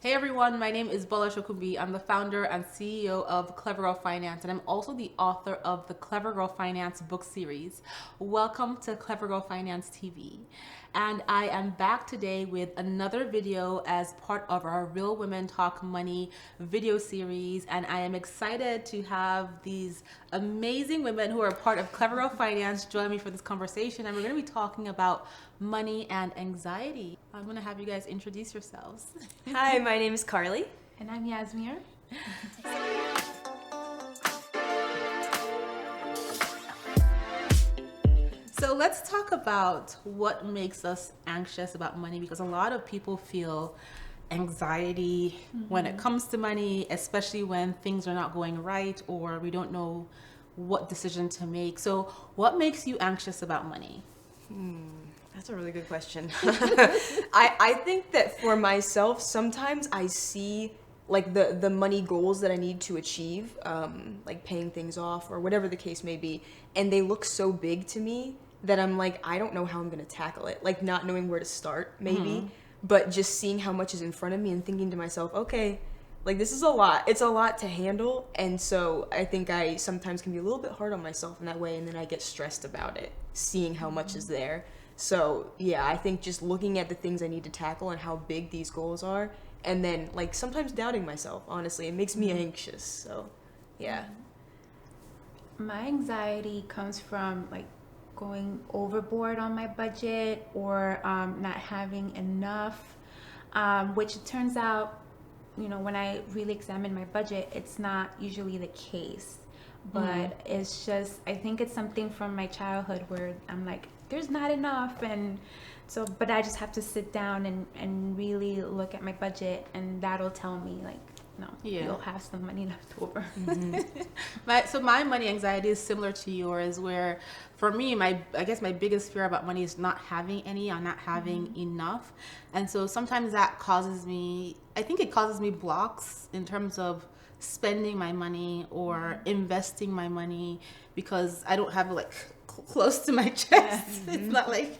Hey everyone, my name is Bola. I'm the founder and CEO of Clever Girl Finance, and I'm also the author of the Clever Girl Finance book series. Welcome to Clever Girl Finance TV. And I am back today with another video as part of our Real Women Talk Money video series. And I am excited to have these amazing women who are part of Clever Girl Finance join me for this conversation. And we're going to be talking about money and anxiety. I'm going to have you guys introduce yourselves. Hi, my name is Carli. And I'm Yazmir. So let's talk about what makes us anxious about money, because a lot of people feel anxiety when it comes to money, especially when things are not going right or we don't know what decision to make. So what makes you anxious about money? That's a really good question. I think that for myself, sometimes I see like the money goals that I need to achieve, like paying things off or whatever the case may be, and they look so big to me that I'm like, I don't know how I'm gonna tackle it. Like not knowing where to start, maybe, but just seeing how much is in front of me and thinking to myself, okay, like this is a lot. It's a lot to handle, and so I think I sometimes can be a little bit hard on myself in that way, and then I get stressed about it, seeing how much is there. So yeah, I think just looking at the things I need to tackle and how big these goals are, and then like sometimes doubting myself, honestly, it makes me anxious. So yeah. My anxiety comes from like going overboard on my budget or not having enough, which it turns out, when I really examine my budget, it's not usually the case. But it's just, I think it's something from my childhood where I'm like, there's not enough. And so, but I just have to sit down and really look at my budget, and that'll tell me like, no, you'll have some money left over. My money anxiety is similar to yours, where for me, I guess my biggest fear about money is not having any or not having enough. And so sometimes that causes me, I think it causes me blocks in terms of spending my money or investing my money, because I don't have it like close to my chest. It's not like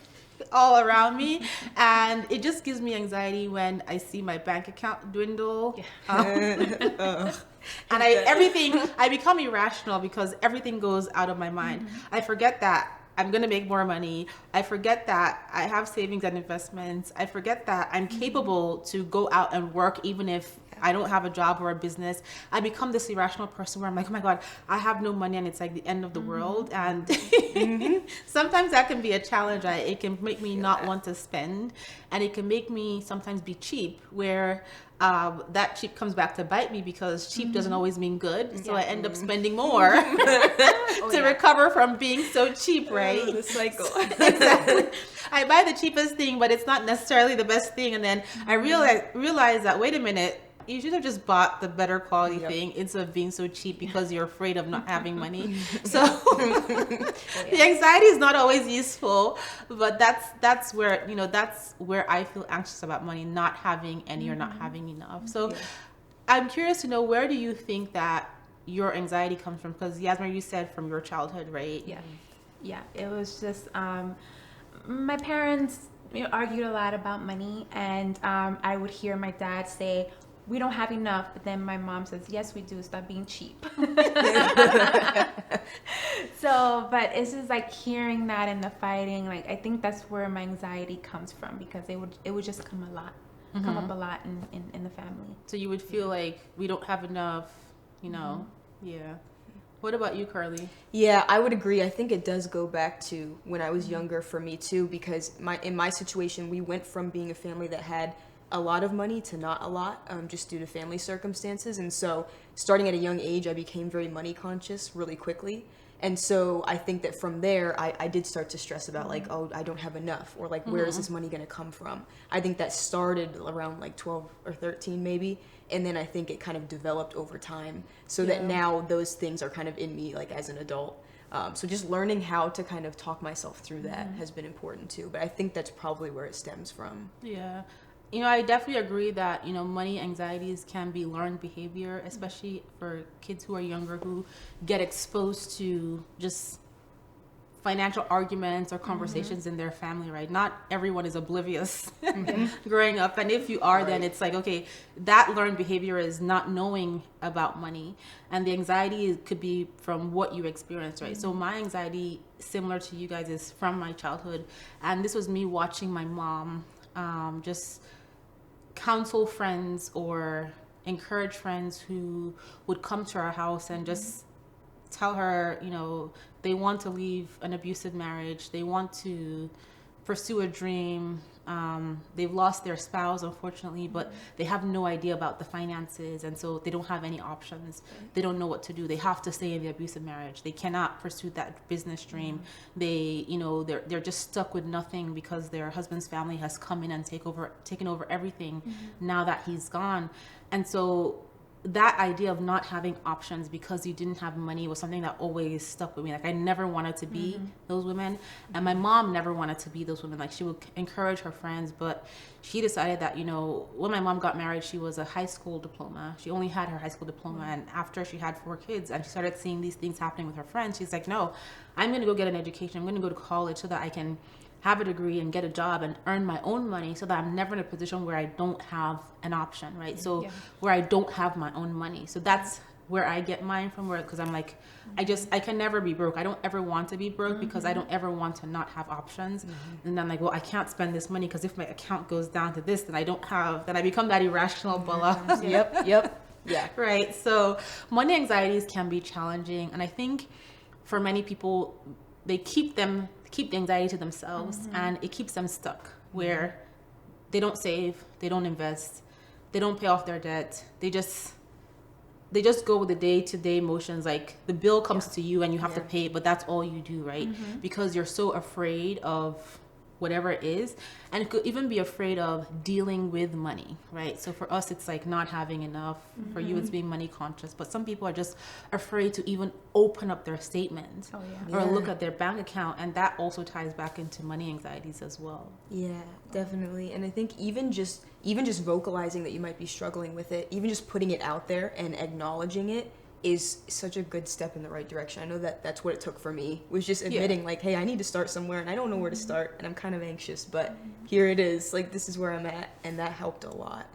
all around me, and it just gives me anxiety when I see my bank account dwindle. And I become irrational because everything goes out of my mind. I forget that I'm gonna make more money. I forget that I have savings and investments. I forget that I'm capable to go out and work even if I don't have a job or a business. I become this irrational person where I'm like, oh my God, I have no money and it's like the end of the world. And sometimes that can be a challenge. It can make me not want to spend, and it can make me sometimes be cheap, where that cheap comes back to bite me, because cheap doesn't always mean good. So I end up spending more to recover from being so cheap, right? The cycle. Exactly. I buy the cheapest thing, but it's not necessarily the best thing. And then I realize that, wait a minute, you should have just bought the better quality thing instead of being so cheap because you're afraid of not having money. So the anxiety is not always useful, but that's where that's where I feel anxious about money, not having any or not having enough. So I'm curious to know, where do you think that your anxiety comes from? Because Yazmir, you said from your childhood, right? Yeah, it was just my parents argued a lot about money, and I would hear my dad say, we don't have enough, but then my mom says, yes we do, stop being cheap. So, but it's just like hearing that and the fighting, like I think that's where my anxiety comes from, because it would just come up a lot in the family. So you would feel like we don't have enough, yeah. What about you, Carli? Yeah, I would agree. I think it does go back to when I was younger for me too, because in my situation, we went from being a family that had a lot of money to not a lot, just due to family circumstances. And so starting at a young age, I became very money conscious really quickly. And so I think that from there, I did start to stress about like, oh, I don't have enough, or like, where is this money going to come from? I think that started around like 12 or 13 maybe. And then I think it kind of developed over time, so that now those things are kind of in me like as an adult. So just learning how to kind of talk myself through that has been important too. But I think that's probably where it stems from. Yeah. I definitely agree that, money anxieties can be learned behavior, especially for kids who are younger, who get exposed to just financial arguments or conversations in their family, right? Not everyone is oblivious growing up. And if you are, then it's like, okay, that learned behavior is not knowing about money. And the anxiety could be from what you experienced, right? So my anxiety, similar to you guys, is from my childhood. And this was me watching my mom just counsel friends or encourage friends who would come to our house and just tell her, you know, they want to leave an abusive marriage, they want to pursue a dream, they've lost their spouse, unfortunately, but they have no idea about the finances, and so they don't have any options. They don't know what to do. They have to stay in the abusive marriage. They cannot pursue that business dream. They, you know, they're just stuck with nothing because their husband's family has come in and taken over everything now that he's gone. And so that idea of not having options because you didn't have money was something that always stuck with me. Like, I never wanted to be those women, and my mom never wanted to be those women. Like, she would encourage her friends, but she decided that, you know, when my mom got married, she was a high school diploma. She only had her high school diploma, and after she had 4 kids and she started seeing these things happening with her friends, she's like, no, I'm going to go get an education. I'm going to go to college so that I can have a degree and get a job and earn my own money, so that I'm never in a position where I don't have an option, right? So where I don't have my own money. So that's where I get mine from, where, because I'm like, I can never be broke. I don't ever want to be broke because I don't ever want to not have options. And I'm like, well, I can't spend this money because if my account goes down to this, then I become that irrational Bola. Yep. Yeah. Right. So money anxieties can be challenging. And I think for many people, they keep the anxiety to themselves, and it keeps them stuck where they don't save, they don't invest, they don't pay off their debt. They just go with the day-to-day motions. Like, the bill comes to you and you have to pay it, but that's all you do, right? Because you're so afraid of whatever it is, and it could even be afraid of dealing with money, right? So for us, it's like not having enough. For you, it's being money conscious, but some people are just afraid to even open up their statement or look at their bank account, and that also ties back into money anxieties as well. Yeah, definitely. And I think even just vocalizing that you might be struggling with it, even just putting it out there and acknowledging it, is such a good step in the right direction. I know that's what it took for me, was just admitting like, hey, I need to start somewhere and I don't know where to start and I'm kind of anxious, but here it is, like, this is where I'm at, and that helped a lot.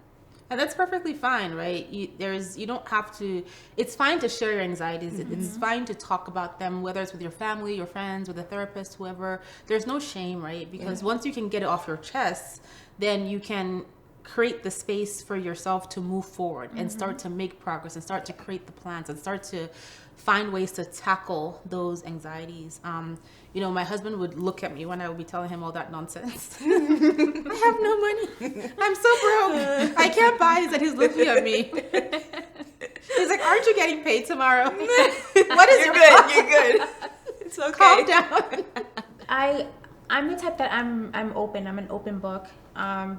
And that's perfectly fine, right? You don't have to, it's fine to share your anxieties. It's fine to talk about them, whether it's with your family, your friends, with a therapist, whoever. There's no shame, right? Because once you can get it off your chest, then you can create the space for yourself to move forward and start to make progress and start to create the plans and start to find ways to tackle those anxieties. You know, my husband would look at me when I would be telling him all that nonsense. I have no money. I'm so broke. I can't buy this. And he's looking at me. He's like, aren't you getting paid tomorrow? What is You're good. It's okay. Calm down. I'm the type that I'm open. I'm an open book,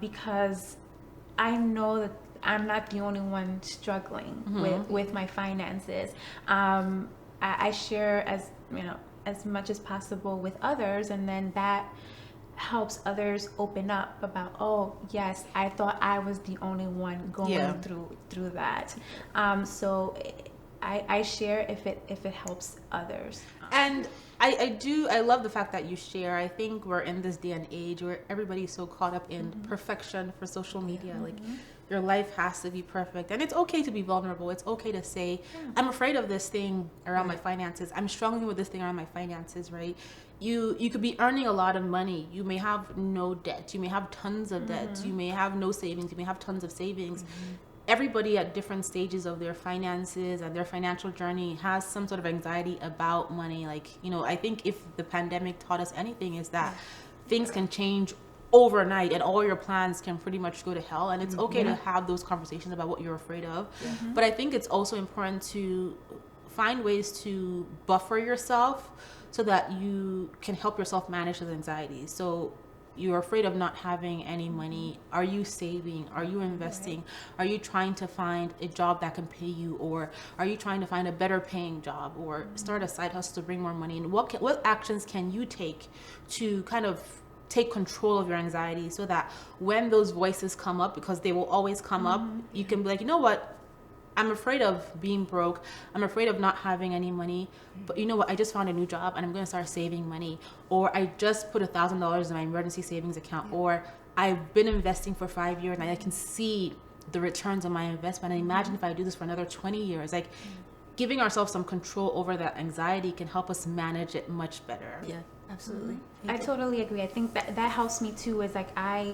because I know that I'm not the only one struggling with my finances. I share as much as possible with others, and then that helps others open up about, oh yes, I thought I was the only one going through that. So I share if it helps others. And I love the fact that you share. I think we're in this day and age where everybody's so caught up in perfection for social media. Like, your life has to be perfect, and it's okay to be vulnerable. It's okay to say, I'm afraid of this thing around my finances. I'm struggling with this thing around my finances, right? You could be earning a lot of money. You may have no debt. You may have tons of debt. You may have no savings. You may have tons of savings. Everybody at different stages of their finances and their financial journey has some sort of anxiety about money. Like, you know, I think if the pandemic taught us anything, is that things can change overnight and all your plans can pretty much go to hell, and it's okay to have those conversations about what you're afraid of. But I think it's also important to find ways to buffer yourself so that you can help yourself manage those anxieties. So you're afraid of not having any money. Are you saving? Are you investing? Are you trying to find a job that can pay you, or are you trying to find a better paying job, or start a side hustle to bring more money? And what actions can you take to kind of take control of your anxiety, so that when those voices come up, because they will always come up, you can be like, you know what, I'm afraid of being broke. I'm afraid of not having any money. But you know what? I just found a new job and I'm going to start saving money. Or I just put $1,000 in my emergency savings account. Or I've been investing for 5 years and I can see the returns on my investment. And imagine if I do this for another 20 years. Like, giving ourselves some control over that anxiety can help us manage it much better. Yeah, absolutely. I totally agree. I think that helps me too. Is like I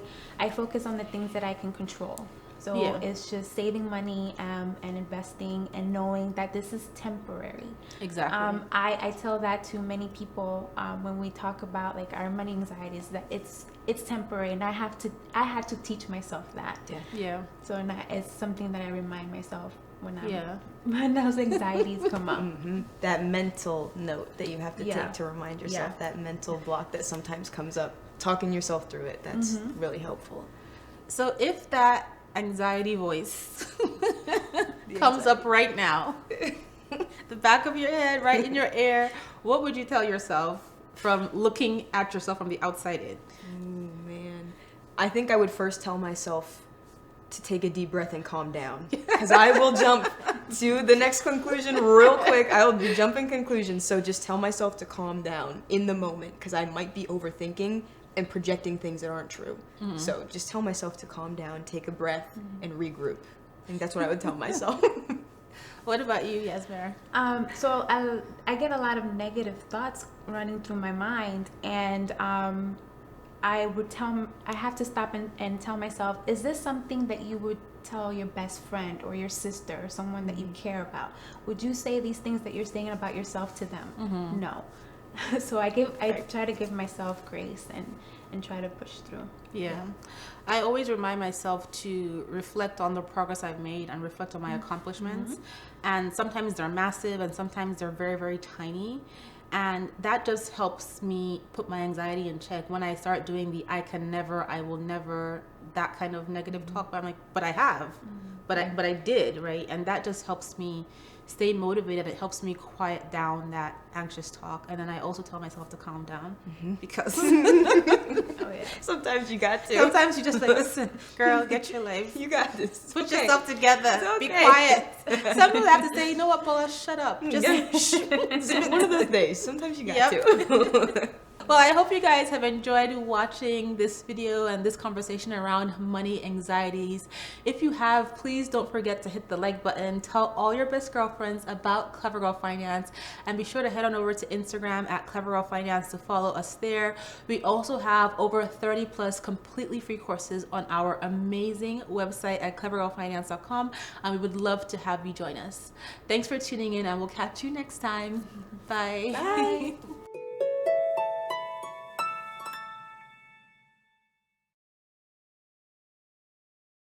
focus on the things that I can control. So it's just saving money and investing and knowing that this is temporary. Exactly. I tell that to many people when we talk about like our money anxieties, that it's temporary, and I had to teach myself that. Yeah. So it's something that I remind myself when those anxieties come up. That mental note that you have to take to remind yourself, that mental block that sometimes comes up, talking yourself through it, that's really helpful. So if that anxiety voice comes up right now, the back of your head, right in your ear, what would you tell yourself from looking at yourself from the outside in? Oh, man. I think I would first tell myself to take a deep breath and calm down, because I will jump to the next conclusion real quick. I will be jumping conclusions. So just tell myself to calm down in the moment, because I might be overthinking and projecting things that aren't true. So just tell myself to calm down, take a breath, and regroup. I think that's what I would tell myself. What about you, Yazmir? So I get a lot of negative thoughts running through my mind, and I have to stop and tell myself, is this something that you would tell your best friend or your sister or someone that you care about? Would you say these things that you're saying about yourself to them? No. So I try to give myself grace and try to push through. Yeah. I always remind myself to reflect on the progress I've made and reflect on my accomplishments. And sometimes they're massive and sometimes they're very, very tiny. And that just helps me put my anxiety in check. When I start doing the I can never, I will never, that kind of negative talk, I'm like, but I have, but I did, right? And that just helps me stay motivated. It helps me quiet down that anxious talk. And then I also tell myself to calm down because Sometimes you got to. Sometimes you just like, listen, girl, get your life. You got this. Put yourself together. It's Be okay. quiet. Some people have to say, you know what, Bola, shut up. Just It's one of those days. Sometimes you got to. Well, I hope you guys have enjoyed watching this video and this conversation around money anxieties. If you have, please don't forget to hit the like button, tell all your best girlfriends about Clever Girl Finance, and be sure to head on over to Instagram at Clever Girl Finance to follow us there. We also have over 30 plus completely free courses on our amazing website at clevergirlfinance.com, and we would love to have you join us. Thanks for tuning in, and we'll catch you next time. Bye. Bye.